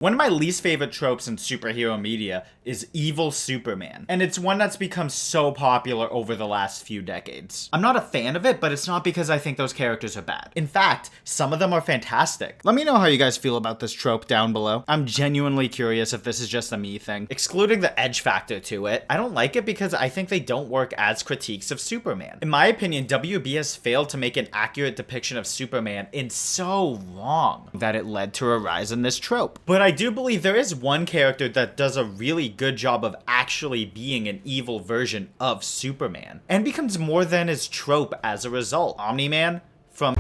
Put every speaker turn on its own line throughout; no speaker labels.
One of my least favorite tropes in superhero media is evil Superman, and it's one that's become so popular over the last few decades. I'm not a fan of it, but it's not because I think those characters are bad. In fact, some of them are fantastic. Let me know how you guys feel about this trope down below. I'm genuinely curious if this is just a me thing. Excluding the edge factor to it, I don't like it because I think they don't work as critiques of Superman. In my opinion, WB has failed to make an accurate depiction of Superman in so long that it led to a rise in this trope. But I do believe there is one character that does a really good job of actually being an evil version of Superman, and becomes more than his trope as a result. Omni-Man from...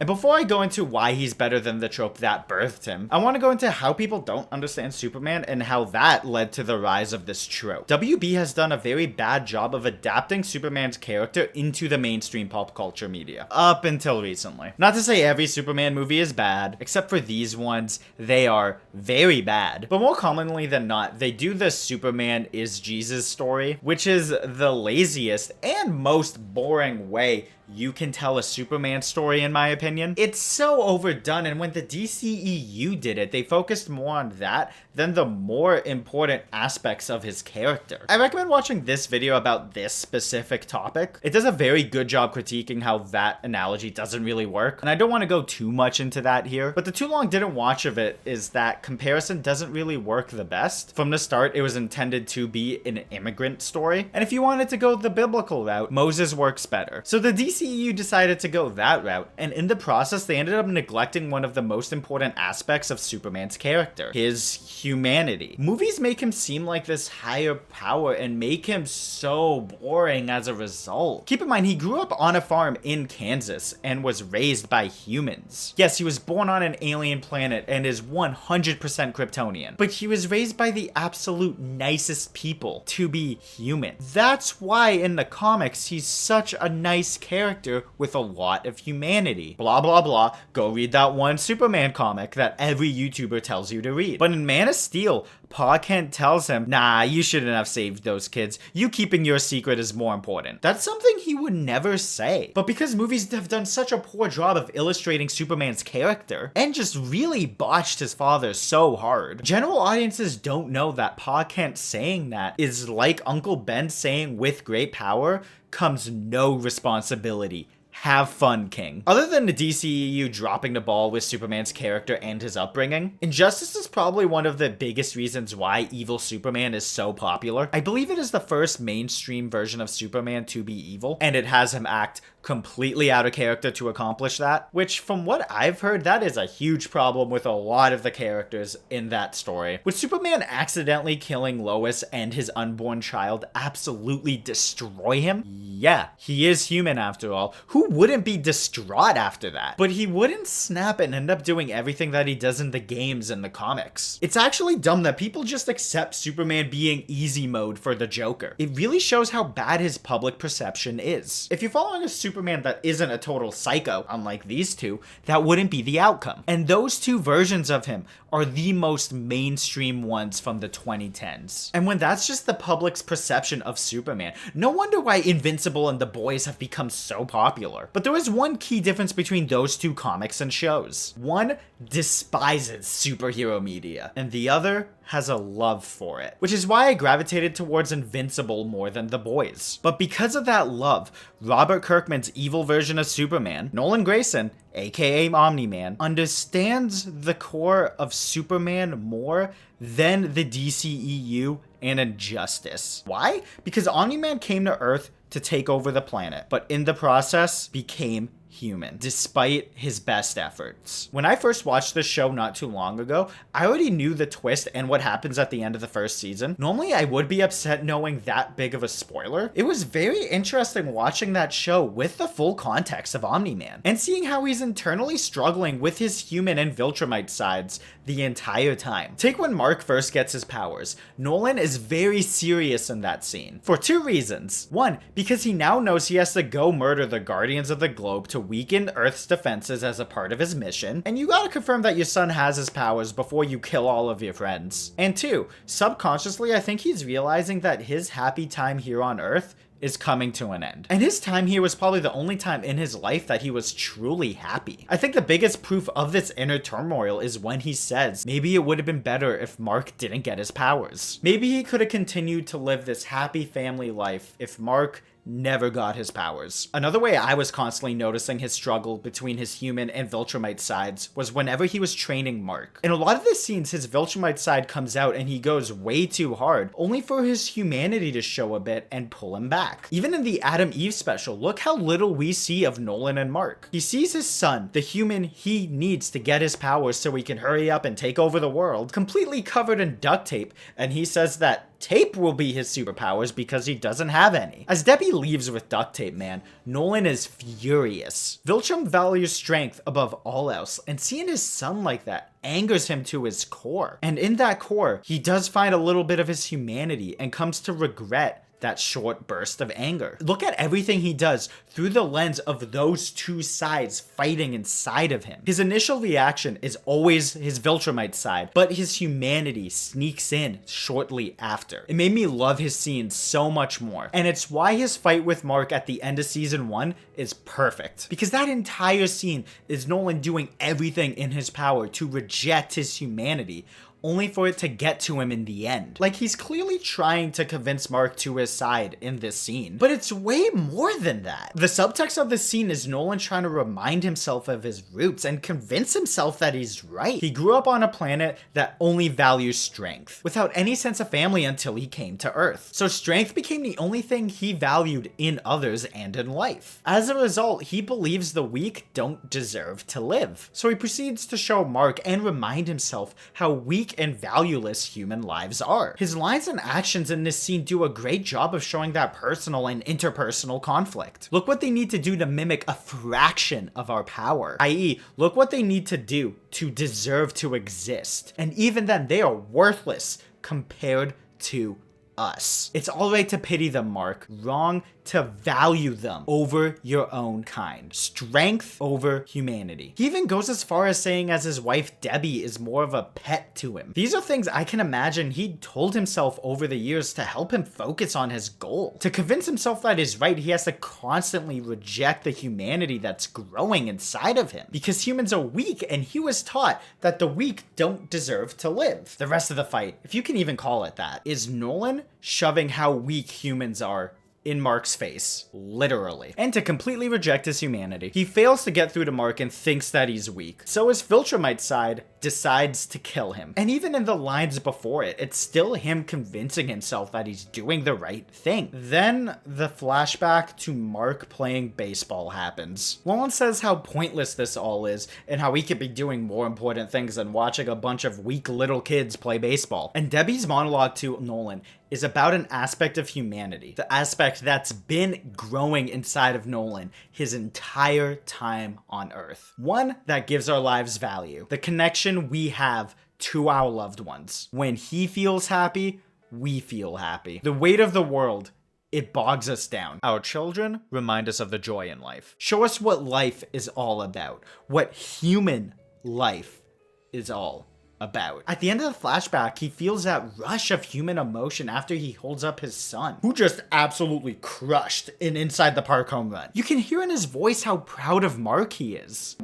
And before I go into why he's better than the trope that birthed him, I want to go into how people don't understand Superman and how that led to the rise of this trope. WB has done a very bad job of adapting Superman's character into the mainstream pop culture media, up until recently. Not to say every Superman movie is bad, except for these ones, they are very bad. But more commonly than not, they do the Superman is Jesus story, which is the laziest and most boring way you can tell a Superman story, in my opinion. It's so overdone, and when the DCEU did it, they focused more on that than the more important aspects of his character. I recommend watching this video about this specific topic. It does a very good job critiquing how that analogy doesn't really work, and I don't want to go too much into that here, but the too long didn't watch of it is that comparison doesn't really work the best. From the start, it was intended to be an immigrant story, and if you wanted to go the biblical route, Moses works better. So the DCEU decided to go that route, and in the process, they ended up neglecting one of the most important aspects of Superman's character, his humanity. Movies make him seem like this higher power and make him so boring as a result. Keep in mind, he grew up on a farm in Kansas and was raised by humans. Yes, he was born on an alien planet and is 100% Kryptonian, but he was raised by the absolute nicest people to be human. That's why in the comics, he's such a nice character with a lot of humanity. Blah, blah, blah. Go read that one Superman comic that every YouTuber tells you to read. But in Man of Steel, Pa Kent tells him, nah, you shouldn't have saved those kids. You keeping your secret is more important. That's something he would never say. But because movies have done such a poor job of illustrating Superman's character, and just really botched his father so hard, general audiences don't know that Pa Kent saying that is like Uncle Ben saying, with great power comes no responsibility. Have fun, King. Other than the DCEU dropping the ball with Superman's character and his upbringing, Injustice is probably one of the biggest reasons why evil Superman is so popular. I believe it is the first mainstream version of Superman to be evil, and it has him act completely out of character to accomplish that, which from what I've heard, that is a huge problem with a lot of the characters in that story. Would Superman accidentally killing Lois and his unborn child absolutely destroy him? Yeah, he is human after all. Who wouldn't be distraught after that? But he wouldn't snap and end up doing everything that he does in the games and the comics. It's actually dumb that people just accept Superman being easy mode for the Joker. It really shows how bad his public perception is. If you're following a Superman that isn't a total psycho, unlike these two, that wouldn't be the outcome. And those two versions of him are the most mainstream ones from the 2010s. And when that's just the public's perception of Superman, no wonder why Invincible and The Boys have become so popular. But there is one key difference between those two comics and shows. One despises superhero media, and the other has a love for it, which is why I gravitated towards Invincible more than The Boys. But because of that love, Robert Kirkman's evil version of Superman, Nolan Grayson, aka Omni-Man, understands the core of Superman more than the DCEU and Injustice. Why? Because Omni-Man came to Earth to take over the planet, but in the process became human, despite his best efforts. When I first watched this show not too long ago, I already knew the twist and what happens at the end of the first season. Normally, I would be upset knowing that big of a spoiler. It was very interesting watching that show with the full context of Omni-Man, and seeing how he's internally struggling with his human and Viltrumite sides the entire time. Take when Mark first gets his powers. Nolan is very serious in that scene, for two reasons. One, because he now knows he has to go murder the Guardians of the Globe to weaken Earth's defenses as a part of his mission, and you gotta confirm that your son has his powers before you kill all of your friends. And two, subconsciously, I think he's realizing that his happy time here on Earth is coming to an end. And his time here was probably the only time in his life that he was truly happy. I think the biggest proof of this inner turmoil is when he says, maybe it would have been better if Mark didn't get his powers. Maybe he could have continued to live this happy family life if Mark never got his powers. Another way I was constantly noticing his struggle between his human and Viltrumite sides was whenever he was training Mark. In a lot of the scenes, his Viltrumite side comes out and he goes way too hard, only for his humanity to show a bit and pull him back. Even in the Adam Eve special, look how little we see of Nolan and Mark. He sees his son, the human he needs to get his powers so he can hurry up and take over the world, completely covered in duct tape, and he says that tape will be his superpowers because he doesn't have any. As Debbie leaves with duct tape, man, Nolan is furious. Viltrum values strength above all else, and seeing his son like that angers him to his core. And in that core, he does find a little bit of his humanity and comes to regret that short burst of anger. Look at everything he does through the lens of those two sides fighting inside of him. His initial reaction is always his Viltrumite side, but his humanity sneaks in shortly after. It made me love his scenes so much more, and it's why his fight with Mark at the end of season 1 is perfect. Because that entire scene is Nolan doing everything in his power to reject his humanity, only for it to get to him in the end. Like, he's clearly trying to convince Mark to his side in this scene, but it's way more than that. The subtext of this scene is Nolan trying to remind himself of his roots and convince himself that he's right. He grew up on a planet that only values strength, without any sense of family until he came to Earth. So strength became the only thing he valued in others and in life. As a result, he believes the weak don't deserve to live. So he proceeds to show Mark and remind himself how weak and valueless human lives are. His lines and actions in this scene do a great job of showing that personal and interpersonal conflict. Look what they need to do to mimic a fraction of our power, i.e., look what they need to do to deserve to exist. And even then, they are worthless compared to us. It's alright to pity them, Mark. Wrong to value them over your own kind. Strength over humanity. He even goes as far as saying as his wife Debbie is more of a pet to him. These are things I can imagine he told himself over the years to help him focus on his goal. To convince himself that he's right, he has to constantly reject the humanity that's growing inside of him. Because humans are weak, and he was taught that the weak don't deserve to live. The rest of the fight, if you can even call it that, is Nolan shoving how weak humans are in Mark's face, literally, and to completely reject his humanity. He fails to get through to Mark and thinks that he's weak, so his Viltrumite side decides to kill him. And even in the lines before it, it's still him convincing himself that he's doing the right thing. Then the flashback to Mark playing baseball happens. Nolan says how pointless this all is and how he could be doing more important things than watching a bunch of weak little kids play baseball. And Debbie's monologue to Nolan is about an aspect of humanity, the aspect that's been growing inside of Nolan his entire time on Earth. One that gives our lives value, the connection we have to our loved ones. When he feels happy, we feel happy. The weight of the world, it bogs us down. Our children remind us of the joy in life. Show us what life is all about, what human life is all about. At the end of the flashback, he feels that rush of human emotion after he holds up his son, who just absolutely crushed an inside the park home run. You can hear in his voice how proud of Mark he is.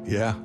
Yeah,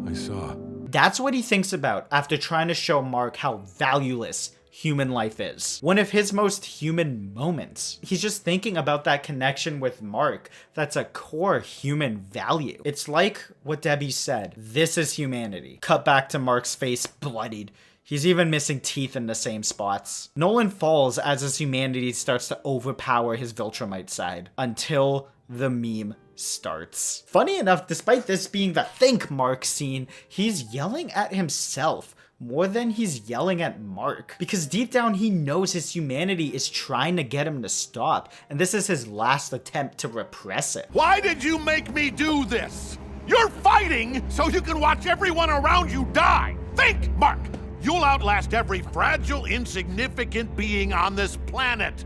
I saw.
That's what he thinks about after trying to show Mark how valueless human life is. One of his most human moments. He's just thinking about that connection with Mark that's a core human value. It's like what Debbie said. This is humanity. Cut back to Mark's face bloodied. He's even missing teeth in the same spots. Nolan falls as his humanity starts to overpower his Viltrumite side until the meme starts. Funny enough, despite this being the Think Mark scene, he's yelling at himself more than he's yelling at Mark. Because deep down he knows his humanity is trying to get him to stop, and this is his last attempt to repress it.
Why did you make me do this? You're fighting so you can watch everyone around you die. Think, Mark! You'll outlast every fragile, insignificant being on this planet.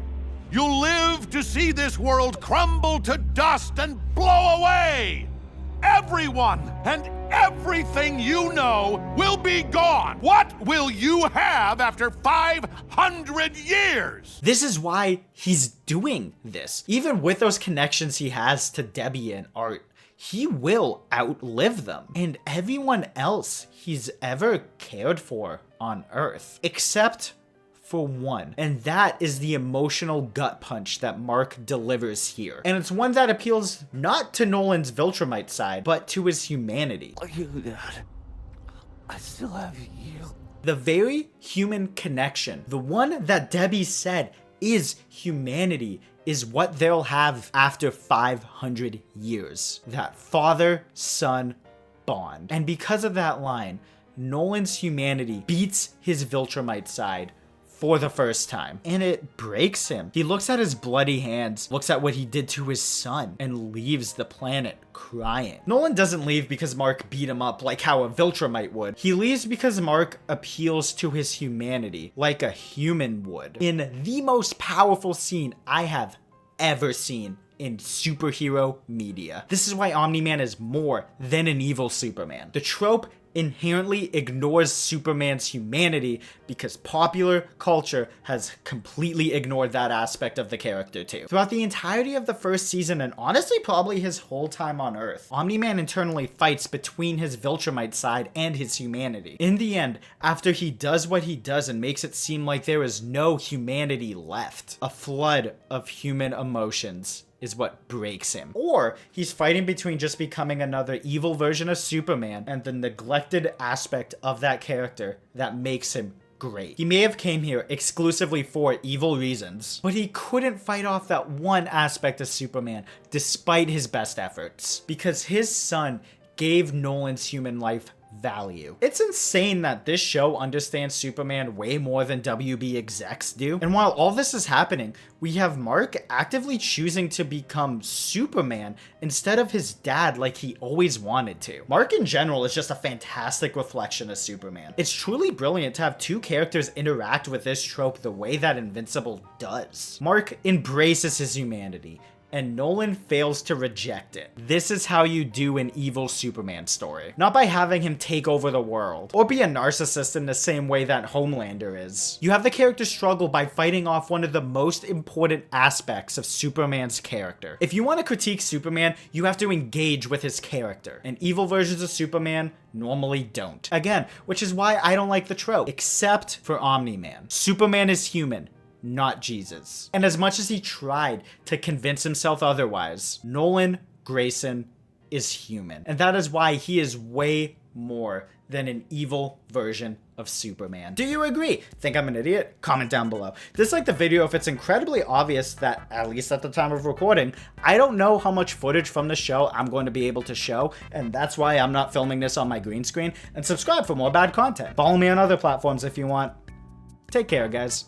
You'll live to see this world crumble to dust and blow away. everyone and everything you know will be gone. What will you have after 500 years?
This is why he's doing this. Even with those connections he has to Debbie and Art, he will outlive them and everyone else he's ever cared for on Earth, except for one. And that is the emotional gut punch that Mark delivers here. And it's one that appeals not to Nolan's Viltrumite side, but to his humanity.
You, Dad. I still have you.
The very human connection, the one that Debbie said is humanity, is what they'll have after 500 years. That father-son bond. And because of that line, Nolan's humanity beats his Viltrumite side for the first time, and it breaks him. He looks at his bloody hands, looks at what he did to his son, and leaves the planet crying. Nolan doesn't leave because Mark beat him up like how a Viltrumite would. He leaves because Mark appeals to his humanity like a human would. In the most powerful scene I have ever seen in superhero media. This is why Omni-Man is more than an evil Superman. The trope inherently ignores Superman's humanity because popular culture has completely ignored that aspect of the character too. Throughout the entirety of the first season, and honestly probably his whole time on Earth, Omni-Man internally fights between his Viltrumite side and his humanity. In the end, after he does what he does and makes it seem like there is no humanity left, a flood of human emotions is what breaks him. Or he's fighting between just becoming another evil version of Superman and the neglected aspect of that character that makes him great. He may have came here exclusively for evil reasons, but he couldn't fight off that one aspect of Superman despite his best efforts, because his son gave Nolan's human life value. It's insane that this show understands Superman way more than WB execs do. And while all this is happening, we have Mark actively choosing to become Superman instead of his dad like he always wanted to. Mark in general is just a fantastic reflection of Superman. It's truly brilliant to have two characters interact with this trope the way that Invincible does. Mark embraces his humanity, and Nolan fails to reject it. This is how you do an evil Superman story. Not by having him take over the world, or be a narcissist in the same way that Homelander is. You have the character struggle by fighting off one of the most important aspects of Superman's character. If you want to critique Superman, you have to engage with his character, and evil versions of Superman normally don't. Again, which is why I don't like the trope, except for Omni-Man. Superman is human, not Jesus. And as much as he tried to convince himself otherwise, Nolan Grayson is human. And that is why he is way more than an evil version of Superman. Do you agree? Think I'm an idiot? Comment down below. Dislike the video if it's incredibly obvious that, at least at the time of recording, I don't know how much footage from the show I'm going to be able to show, and that's why I'm not filming this on my green screen. And subscribe for more bad content. Follow me on other platforms if you want. Take care, guys.